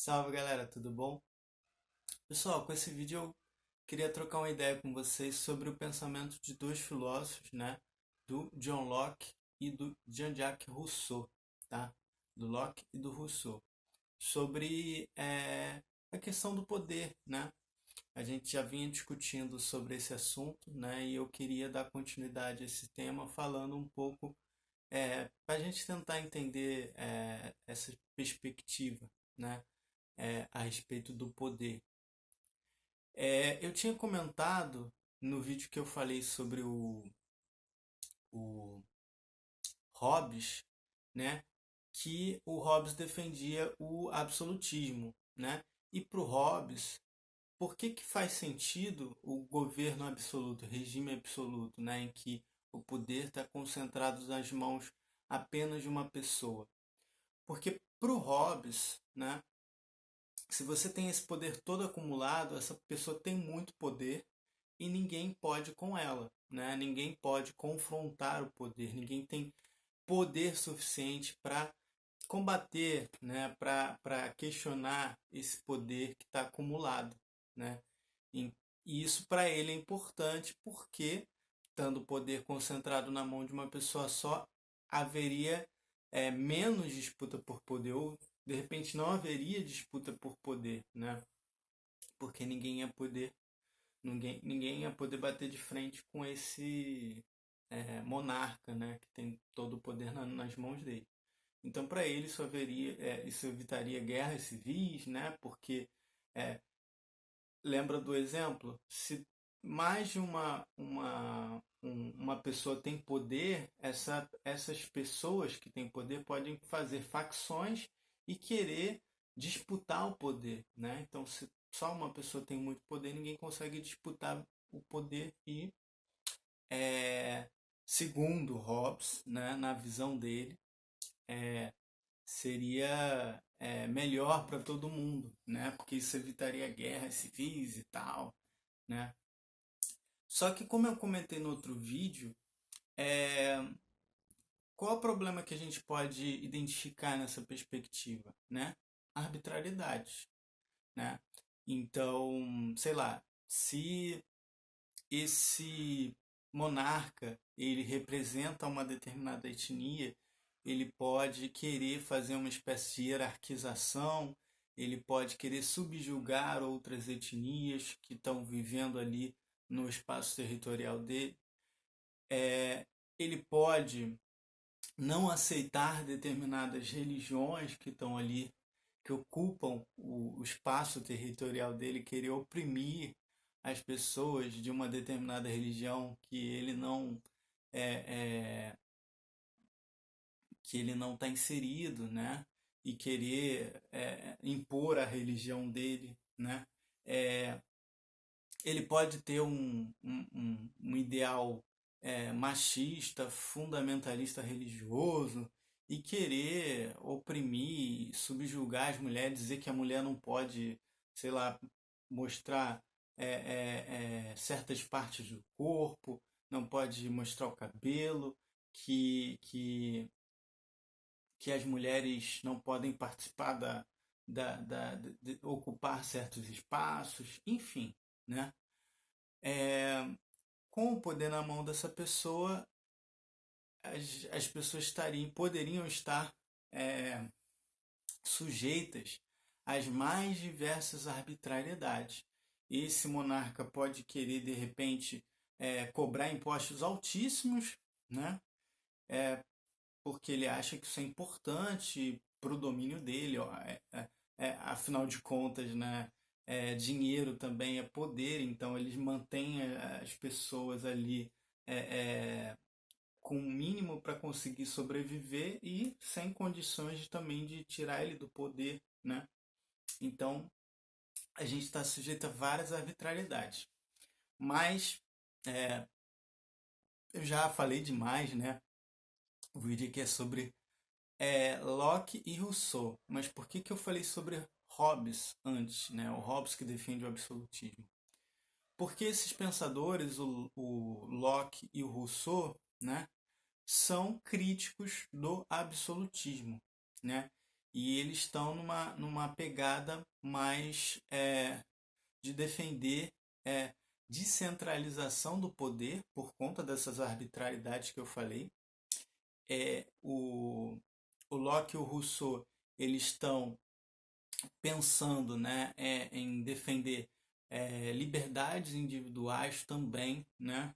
Salve galera, tudo bom? Pessoal, com esse vídeo eu queria trocar uma ideia com vocês sobre o pensamento de dois filósofos, né? Do John Locke e do Jean-Jacques Rousseau, tá? Do Locke e do Rousseau. Sobre a questão do poder, né? A gente já vinha discutindo sobre esse assunto, né? E eu queria dar continuidade a esse tema falando um pouco, para a gente tentar entender essa perspectiva, né? A respeito do poder. Eu tinha comentado no vídeo que eu falei sobre o Hobbes, né, que o Hobbes defendia o absolutismo, né? E para o Hobbes, por que faz sentido o governo absoluto, o regime absoluto, né, em que o poder está concentrado nas mãos apenas de uma pessoa? Porque para o Hobbes, né, se você tem esse poder todo acumulado, essa pessoa tem muito poder e ninguém pode com ela, né? Ninguém pode confrontar o poder, ninguém tem poder suficiente para combater, né? Para questionar esse poder que está acumulado, né? E, e isso para ele é importante porque, estando o poder concentrado na mão de uma pessoa só, haveria menos disputa por poder, ou de repente não haveria disputa por poder, né? Porque ninguém ia poder bater de frente com esse monarca, né, que tem todo o poder nas mãos dele. Então, para ele, isso evitaria guerras civis, né, porque é, lembra do exemplo? Se mais de uma pessoa tem poder, essas pessoas que têm poder podem fazer facções e querer disputar o poder, né? Então, se só uma pessoa tem muito poder, ninguém consegue disputar o poder e, é, segundo Hobbes, né, na visão dele, seria melhor para todo mundo, né? Porque isso evitaria guerras civis e tal, né? Só que como eu comentei no outro vídeo, é, qual é o problema que a gente pode identificar nessa perspectiva, né? Arbitrariedade, né? Então, sei lá, se esse monarca ele representa uma determinada etnia, ele pode querer fazer uma espécie de hierarquização, ele pode querer subjugar outras etnias que estão vivendo ali no espaço territorial dele. Ele pode não aceitar determinadas religiões que estão ali, que ocupam o espaço territorial dele, querer oprimir as pessoas de uma determinada religião é, é, que ele não está inserido, né? E querer impor a religião dele, né? É, ele pode ter um ideal machista, fundamentalista religioso e querer oprimir, subjugar as mulheres, dizer que a mulher não pode, sei lá, mostrar certas partes do corpo, não pode mostrar o cabelo, que as mulheres não podem participar de ocupar certos espaços, enfim, né? É, com o poder na mão dessa pessoa, as pessoas poderiam estar é, sujeitas às mais diversas arbitrariedades. Esse monarca pode querer, de repente, cobrar impostos altíssimos, né? Porque ele acha que isso é importante para o domínio dele. Ó, afinal de contas, né? Dinheiro também é poder, então eles mantêm as pessoas ali é, é, com o mínimo para conseguir sobreviver e sem condições também de tirar ele do poder, né? Então a gente está sujeito a várias arbitrariedades. Mas eu já falei demais, né? O vídeo aqui é sobre Locke e Rousseau. Mas por que eu falei sobre Hobbes antes, né? O Hobbes que defende o absolutismo. Porque esses pensadores, o Locke e o Rousseau, né, são críticos do absolutismo, né? e eles estão numa pegada mais de defender é, descentralização do poder por conta dessas arbitrariedades que eu falei. O Locke e o Rousseau eles estão pensando, né, em defender liberdades individuais também, né?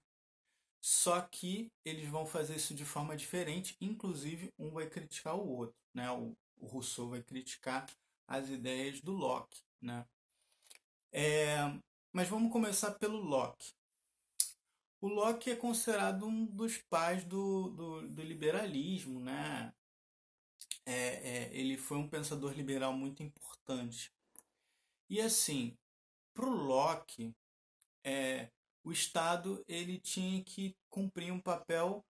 Só que eles vão fazer isso de forma diferente, inclusive um vai criticar o outro, né? O Rousseau vai criticar as ideias do Locke, né? É, mas vamos começar pelo Locke. O Locke é considerado um dos pais do liberalismo, né? Ele foi um pensador liberal muito importante. E assim, para o Locke, o Estado ele tinha que cumprir um papel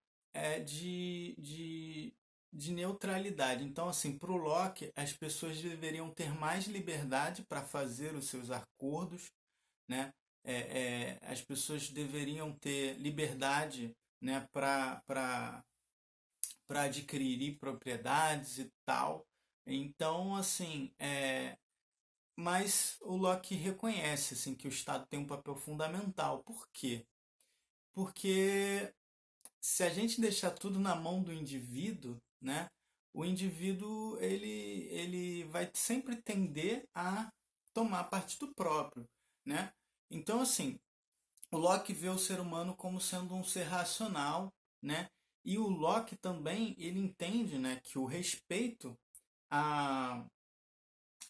de neutralidade. Então, assim, para o Locke, as pessoas deveriam ter mais liberdade para fazer os seus acordos, né? As pessoas deveriam ter liberdade, né, para adquirir propriedades e tal. Então, assim, mas o Locke reconhece assim, que o Estado tem um papel fundamental. Por quê? Porque se a gente deixar tudo na mão do indivíduo, né, o indivíduo ele vai sempre tender a tomar partido próprio, né? Então, assim, o Locke vê o ser humano como sendo um ser racional, né? E o Locke também ele entende, né, que o respeito à,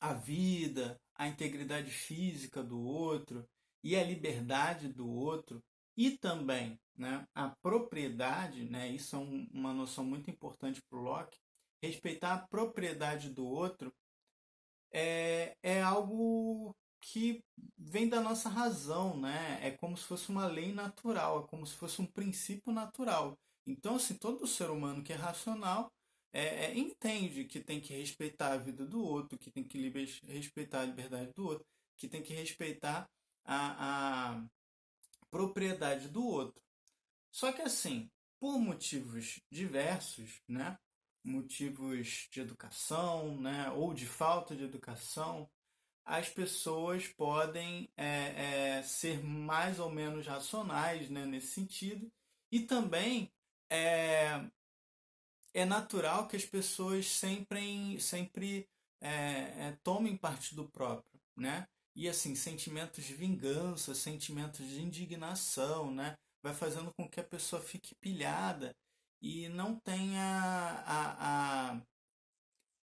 à vida, à integridade física do outro e à liberdade do outro e também, né, a propriedade, né, isso é uma noção muito importante para o Locke, respeitar a propriedade do outro é algo que vem da nossa razão, né? É como se fosse uma lei natural, é como se fosse um princípio natural. Então, assim, todo ser humano que é racional entende que tem que respeitar a vida do outro, que tem que respeitar a liberdade do outro, que tem que respeitar a propriedade do outro. Só que assim, por motivos diversos, né? Motivos de educação, né? Ou de falta de educação, as pessoas podem ser mais ou menos racionais, né? Nesse sentido. E também é, é natural que as pessoas sempre tomem partido próprio, né? E assim, sentimentos de vingança, sentimentos de indignação, né? Vai fazendo com que a pessoa fique pilhada e não tenha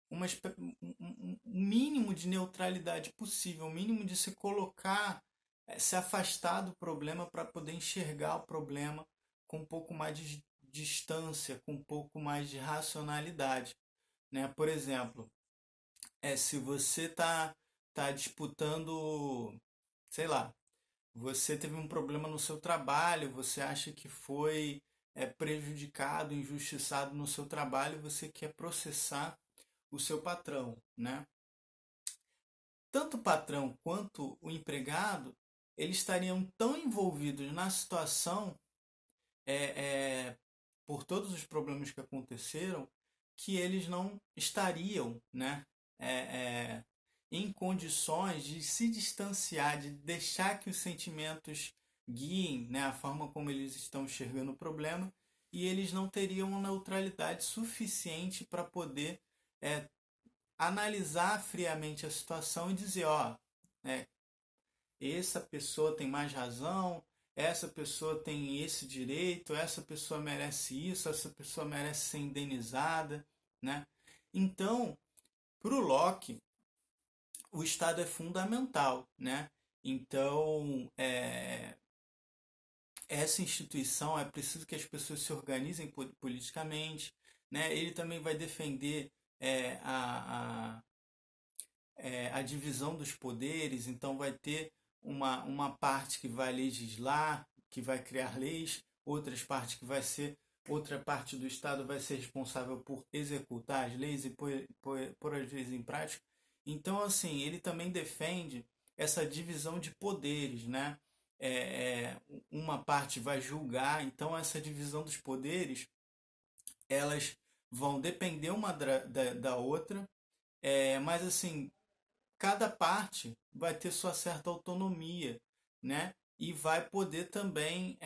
uma, um mínimo de neutralidade possível, o mínimo de se colocar, se afastar do problema para poder enxergar o problema com um pouco mais de distância, com um pouco mais de racionalidade, né? Por exemplo, se você tá disputando, sei lá, você teve um problema no seu trabalho, você acha que foi prejudicado, injustiçado no seu trabalho, você quer processar o seu patrão, né? Tanto o patrão quanto o empregado, eles estariam tão envolvidos na situação é, é, por todos os problemas que aconteceram, que eles não estariam, né, é, é, em condições de se distanciar, de deixar que os sentimentos guiem, né, a forma como eles estão enxergando o problema, e eles não teriam uma neutralidade suficiente para poder é, analisar friamente a situação e dizer, ó, é, essa pessoa tem mais razão, essa pessoa tem esse direito, essa pessoa merece isso, essa pessoa merece ser indenizada, né? Então, para o Locke, o Estado é fundamental, né? Então, essa instituição é preciso que as pessoas se organizem politicamente, né? Ele também vai defender a divisão dos poderes, então vai ter uma parte que vai legislar, que vai criar leis, outra parte do Estado vai ser responsável por executar as leis e pôr as leis em prática. Então, assim, ele também defende essa divisão de poderes, né? Uma parte vai julgar, então essa divisão dos poderes, elas vão depender uma da outra Mas assim, cada parte vai ter sua certa autonomia, né? E vai poder também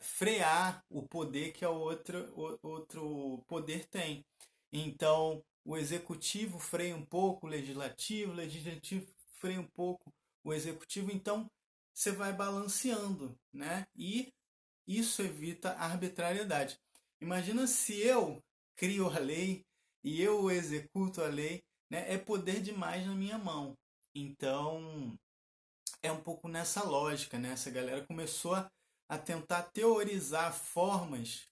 frear o poder que outro poder tem. Então, o executivo freia um pouco o legislativo freia um pouco o executivo. Então, você vai balanceando, né? E isso evita a arbitrariedade. Imagina se eu crio a lei e eu executo a lei, né? É poder demais na minha mão. Então, é um pouco nessa lógica, né? Essa galera começou a tentar teorizar formas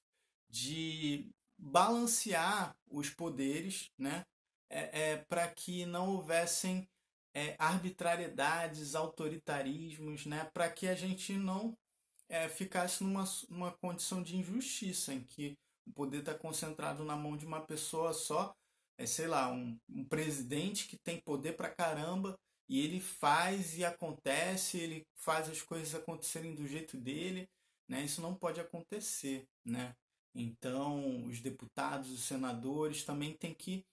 de balancear os poderes, né? Para que não houvessem arbitrariedades, autoritarismos, né? Para que a gente não ficasse numa condição de injustiça, em que o poder está concentrado na mão de uma pessoa só, sei lá, um presidente que tem poder pra caramba e ele faz e acontece, ele faz as coisas acontecerem do jeito dele, né? Isso não pode acontecer, né? Então, os deputados, os senadores também têm que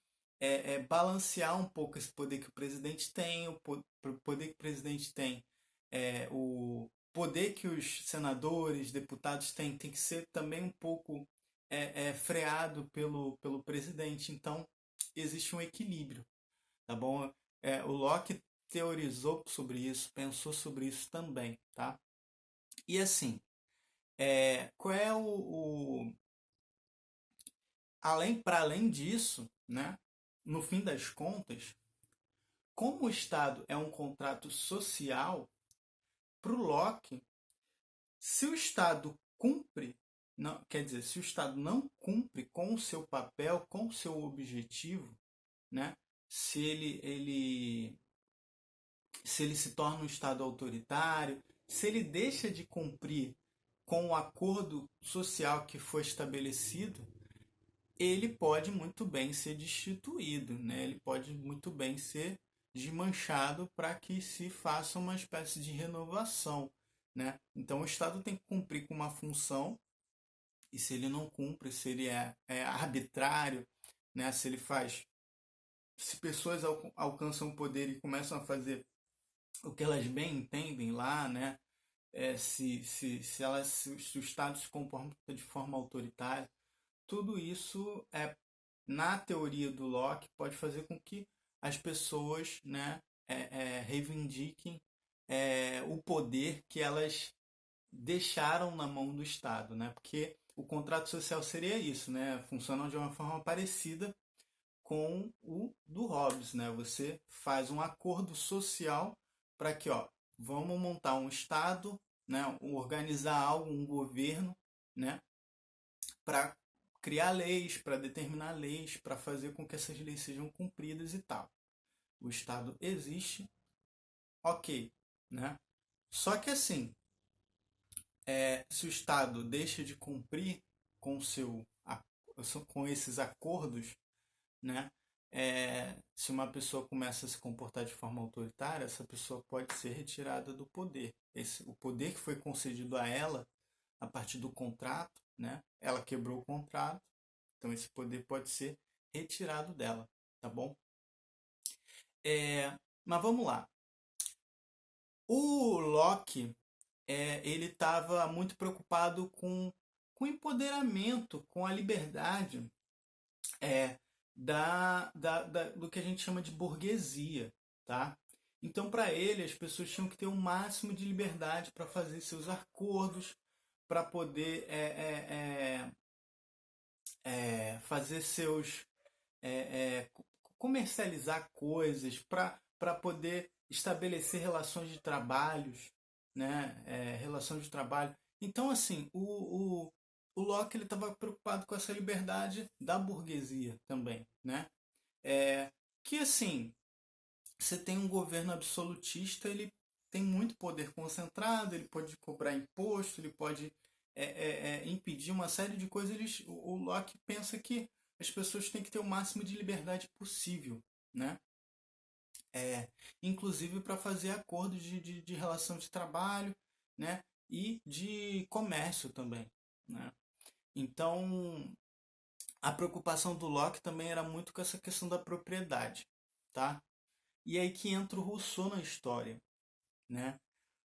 balancear um pouco esse poder que o presidente tem, o poder que o presidente tem, o poder que os senadores, deputados têm, tem que ser também um pouco freado pelo presidente. Então, existe um equilíbrio, tá bom? O Locke teorizou sobre isso, pensou sobre isso também, tá? E assim, qual é para além disso, né? No fim das contas, como o Estado é um contrato social, para o Locke, se o Estado cumpre, não, quer dizer, se o Estado não cumpre com o seu papel, com o seu objetivo, né? Se se ele se torna um Estado autoritário, se ele deixa de cumprir com o acordo social que foi estabelecido, ele pode muito bem ser destituído, né? Ele pode muito bem ser desmanchado para que se faça uma espécie de renovação, né? Então o Estado tem que cumprir com uma função e se ele não cumpre, se ele é arbitrário, né? Se pessoas alcançam o poder e começam a fazer o que elas bem entendem lá, né? Se o Estado se comporta de forma autoritária, tudo isso na teoria do Locke pode fazer com que as pessoas, né, reivindiquem o poder que elas deixaram na mão do Estado, né? Porque o contrato social seria isso, né? Funciona de uma forma parecida com o do Hobbes, né? Você faz um acordo social para que, ó, vamos montar um Estado, né? Organizar algo, um governo, né? Para criar leis, para determinar leis, para fazer com que essas leis sejam cumpridas e tal. O Estado existe, ok, né? Só que assim, se o Estado deixa de cumprir com com esses acordos, né? Se uma pessoa começa a se comportar de forma autoritária, essa pessoa pode ser retirada do poder. O poder que foi concedido a ela a partir do contrato, né? Ela quebrou o contrato, então esse poder pode ser retirado dela, tá bom? Mas vamos lá. O Locke, ele estava muito preocupado com o empoderamento, com a liberdade do que a gente chama de burguesia, tá? Então, para ele, as pessoas tinham que ter o máximo de liberdade para fazer seus acordos, para poder fazer comercializar coisas, para poder estabelecer relações de trabalhos, né? Relação de trabalho. Então, assim, o Locke estava preocupado com essa liberdade da burguesia também, né? Que assim, você tem um governo absolutista, ele tem muito poder concentrado, ele pode cobrar imposto, ele pode impedir uma série de coisas. O Locke pensa que as pessoas têm que ter o máximo de liberdade possível, né? Inclusive para fazer acordos de relação de trabalho, né? E de comércio também, né? Então, a preocupação do Locke também era muito com essa questão da propriedade, tá? E aí que entra o Rousseau na história, né?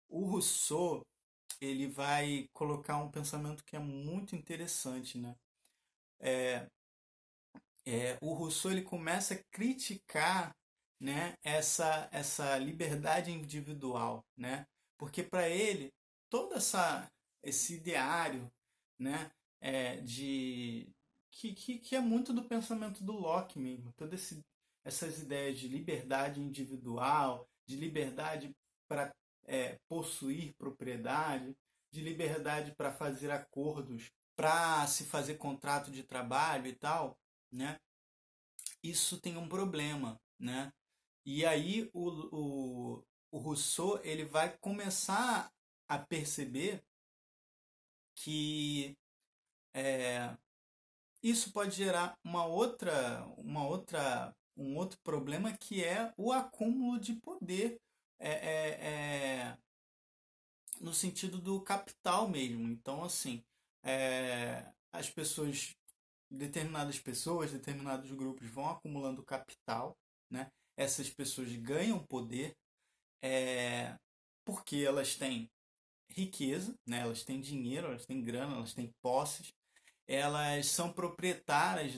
O Rousseau, ele vai colocar um pensamento que é muito interessante, né? O Rousseau, ele começa a criticar, né, essa liberdade individual, né? Porque para ele todo esse ideário, né, de que é muito do pensamento do Locke mesmo, essas ideias de liberdade individual, de liberdade para possuir propriedade, de liberdade para fazer acordos, para se fazer contrato de trabalho e tal, né? Isso tem um problema, né? E aí o Rousseau, ele vai começar a perceber que isso pode gerar um outro problema, que é o acúmulo de poder, é, é, é, no sentido do capital mesmo. Então, assim, as pessoas, determinados grupos vão acumulando capital, né? Essas pessoas ganham poder, porque elas têm riqueza, né? Elas têm dinheiro, elas têm grana, elas têm posses, elas são proprietárias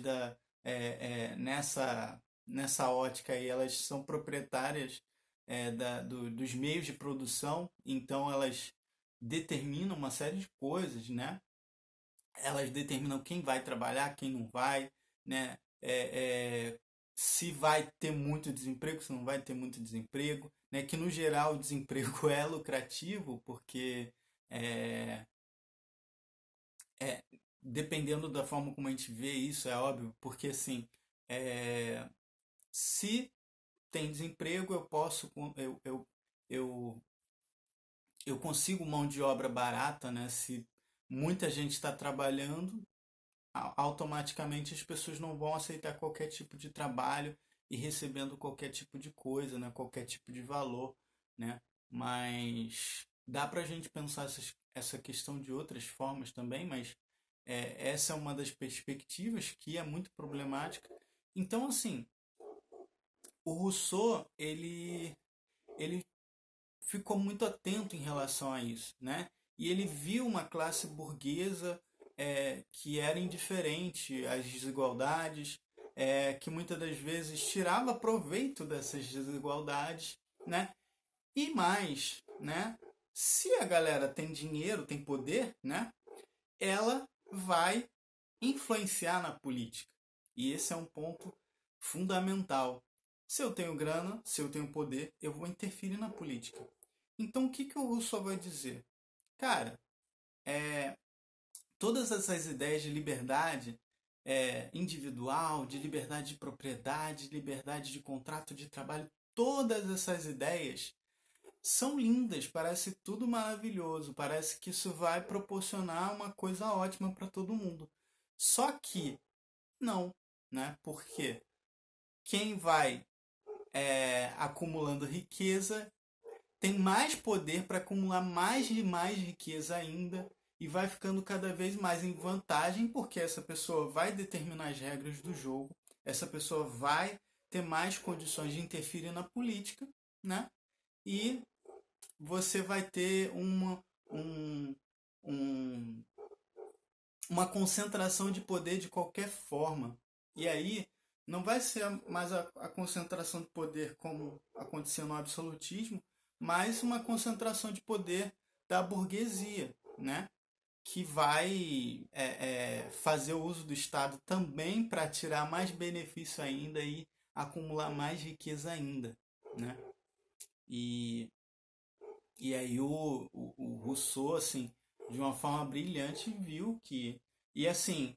nessa ótica aí, elas são proprietárias dos meios de produção, então elas determinam uma série de coisas, né? Elas determinam quem vai trabalhar, quem não vai, né? Se vai ter muito desemprego, se não vai ter muito desemprego, né? Que no geral o desemprego é lucrativo, porque é, é, dependendo da forma como a gente vê isso, é óbvio, porque assim, é, se tem desemprego, eu, eu consigo mão de obra barata, né? Se muita gente está trabalhando, automaticamente as pessoas não vão aceitar qualquer tipo de trabalho e recebendo qualquer tipo de coisa, né? Qualquer tipo de valor, né? Mas dá para a gente pensar essa questão de outras formas também, mas essa é uma das perspectivas que é muito problemática. Então, assim, o Rousseau, ele ficou muito atento em relação a isso, né? E ele viu uma classe burguesa que era indiferente às desigualdades, que muitas das vezes tirava proveito dessas desigualdades, né? E mais, né? Se a galera tem dinheiro, tem poder, né? Ela vai influenciar na política. E esse é um ponto fundamental. Se eu tenho grana, se eu tenho poder, eu vou interferir na política. Então o que o Rousseau vai dizer? Cara, todas essas ideias de liberdade individual, de liberdade de propriedade, liberdade de contrato de trabalho, todas essas ideias são lindas, parece tudo maravilhoso, parece que isso vai proporcionar uma coisa ótima para todo mundo. Só que não, né? Porque quem vai acumulando riqueza tem mais poder para acumular mais e mais riqueza ainda e vai ficando cada vez mais em vantagem, porque essa pessoa vai determinar as regras do jogo, essa pessoa vai ter mais condições de interferir na política, né? E você vai ter um, um, uma concentração de poder de qualquer forma. E aí não vai ser mais a concentração de poder como acontecia no absolutismo, mas uma concentração de poder da burguesia, né? Que vai fazer o uso do Estado também para tirar mais benefício ainda e acumular mais riqueza ainda, né? E, e aí o Rousseau, assim, de uma forma brilhante, viu que... E assim,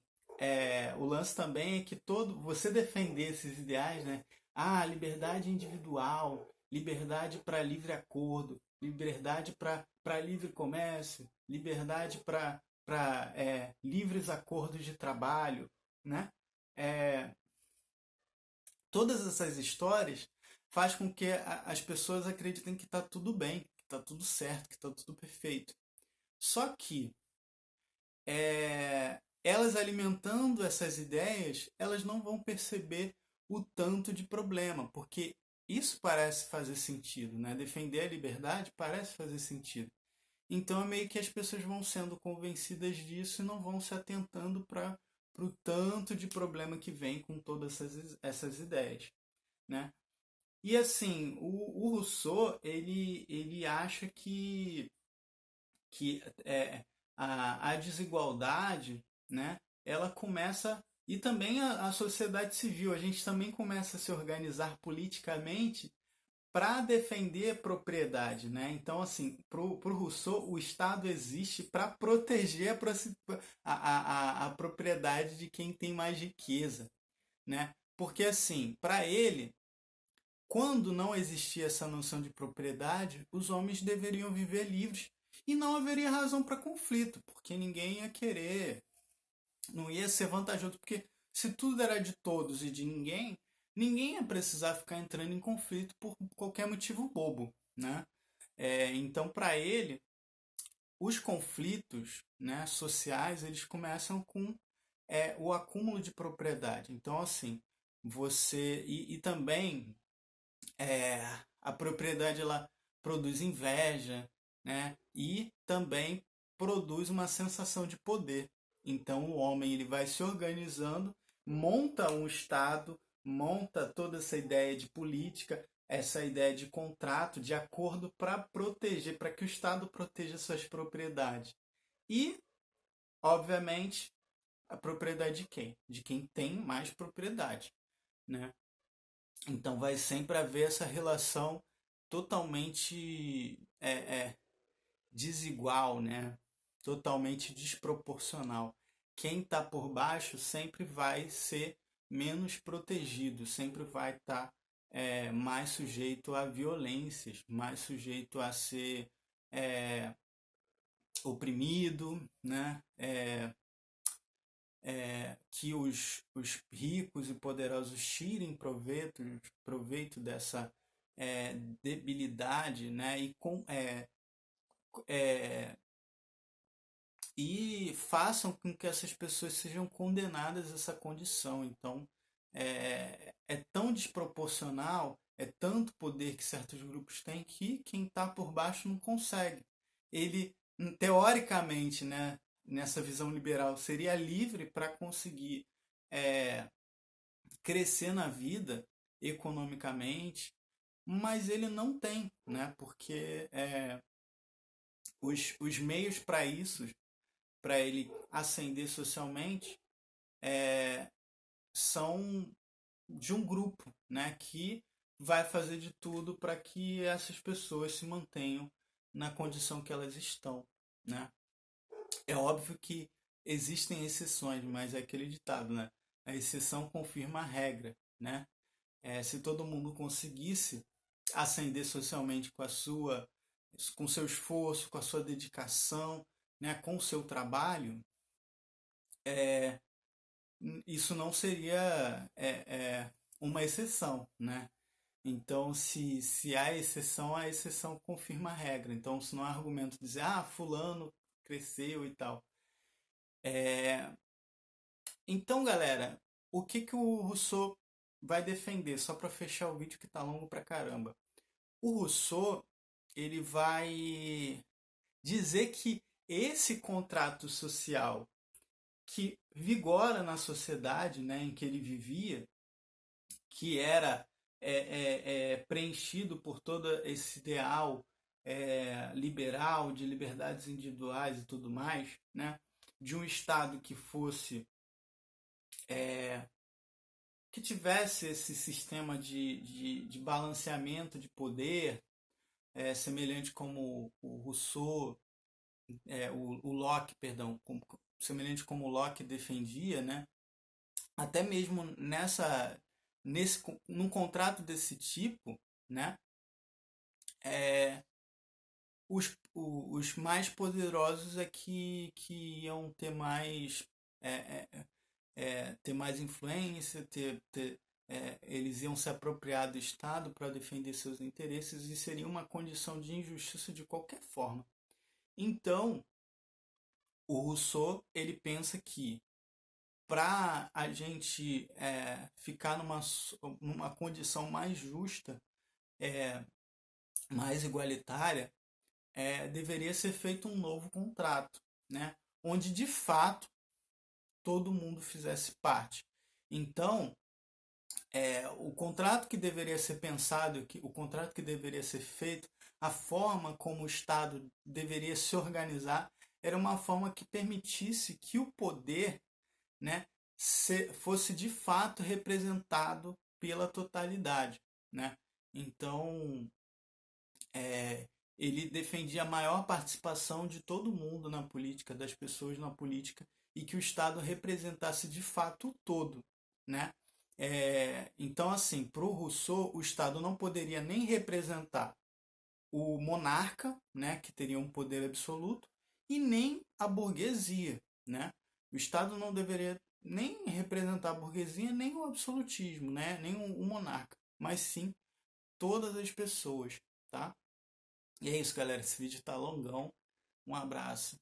o lance também é que você defender esses ideais, né? Ah, liberdade individual, liberdade para livre acordo, liberdade para livre comércio, liberdade para livres acordos de trabalho, né? É, todas essas histórias faz com que as pessoas acreditem que está tudo bem, que está tudo certo, que está tudo perfeito. Só que elas alimentando essas ideias, elas não vão perceber o tanto de problema, porque isso parece fazer sentido, né? Defender a liberdade parece fazer sentido. Então é meio que as pessoas vão sendo convencidas disso e não vão se atentando para o tanto de problema que vem com todas essas ideias, né? E assim, o Rousseau, ele acha que a desigualdade, né, ela começa, e também a sociedade civil, a gente também começa a se organizar politicamente para defender a propriedade, né? Então, assim, para o Rousseau, o Estado existe para proteger a propriedade de quem tem mais riqueza, né? Porque, assim, para ele, quando não existia essa noção de propriedade, os homens deveriam viver livres e não haveria razão para conflito, porque ninguém ia querer, não ia ser vantajoso, porque se tudo era de todos e de ninguém, ninguém ia precisar ficar entrando em conflito por qualquer motivo bobo, né? Então, para ele, os conflitos, né, sociais, eles começam com o acúmulo de propriedade. Então, assim, você e também é, a propriedade ela produz inveja, né? E também produz uma sensação de poder. Então o homem ele vai se organizando, monta um estado, monta toda essa ideia de política, essa ideia de contrato, de acordo para proteger, para que o Estado proteja suas propriedades. E, obviamente, a propriedade de quem? De quem tem mais propriedade, né? Então vai sempre haver essa relação totalmente desigual, né? Totalmente desproporcional. Quem está por baixo sempre vai ser menos protegido, sempre vai estar mais sujeito a violências, mais sujeito a ser é, oprimido, né? Que os ricos e poderosos tirem proveito dessa debilidade, né? É, e façam com que essas pessoas sejam condenadas a essa condição. Então, é tão desproporcional, é tanto poder que certos grupos têm que quem está por baixo não consegue. Ele, teoricamente, né, nessa visão liberal, seria livre para conseguir é, crescer na vida economicamente, mas ele não tem, né, porque os meios para isso, para ele ascender socialmente, são de um grupo, né, que vai fazer de tudo para que essas pessoas se mantenham na condição que elas estão, né? É óbvio que existem exceções, mas é aquele ditado, né? A exceção confirma a regra, né? Se todo mundo conseguisse ascender socialmente com seu esforço, com a sua dedicação, né, com o seu trabalho, isso não seria uma exceção, né? Então, se há exceção, a exceção confirma a regra. Então, se não há argumento de dizer, fulano cresceu e tal. Então, galera, o que o Rousseau vai defender? Só para fechar o vídeo que tá longo pra caramba. O Rousseau, ele vai dizer que esse contrato social que vigora na sociedade, né, em que ele vivia, que era preenchido por todo esse ideal liberal de liberdades individuais e tudo mais, né, de um Estado que fosse que tivesse esse sistema de balanceamento de poder, semelhante como o Rousseau, o Locke, perdão, semelhante como o Locke defendia, né? Até mesmo num contrato desse tipo, né? Os mais poderosos é que iam é, é, ter mais influência, eles iam se apropriar do Estado para defender seus interesses e seria uma condição de injustiça de qualquer forma. Então, o Rousseau ele pensa que para a gente ficar numa condição mais justa, mais igualitária, deveria ser feito um novo contrato, né? Onde de fato todo mundo fizesse parte. Então, o contrato que deveria ser pensado, o contrato que deveria ser feito, a forma como o Estado deveria se organizar, era uma forma que permitisse que o poder, né, fosse de fato representado pela totalidade, né? Então, ele defendia a maior participação de todo mundo na política, das pessoas na política, e que o Estado representasse de fato o todo, né? Então, assim, para o Rousseau, o Estado não poderia nem representar o monarca, né, que teria um poder absoluto, e nem a burguesia, né? O Estado não deveria nem representar a burguesia, nem o absolutismo, né, nem o monarca, mas sim todas as pessoas, tá? E é isso, galera. Esse vídeo tá longão. Um abraço.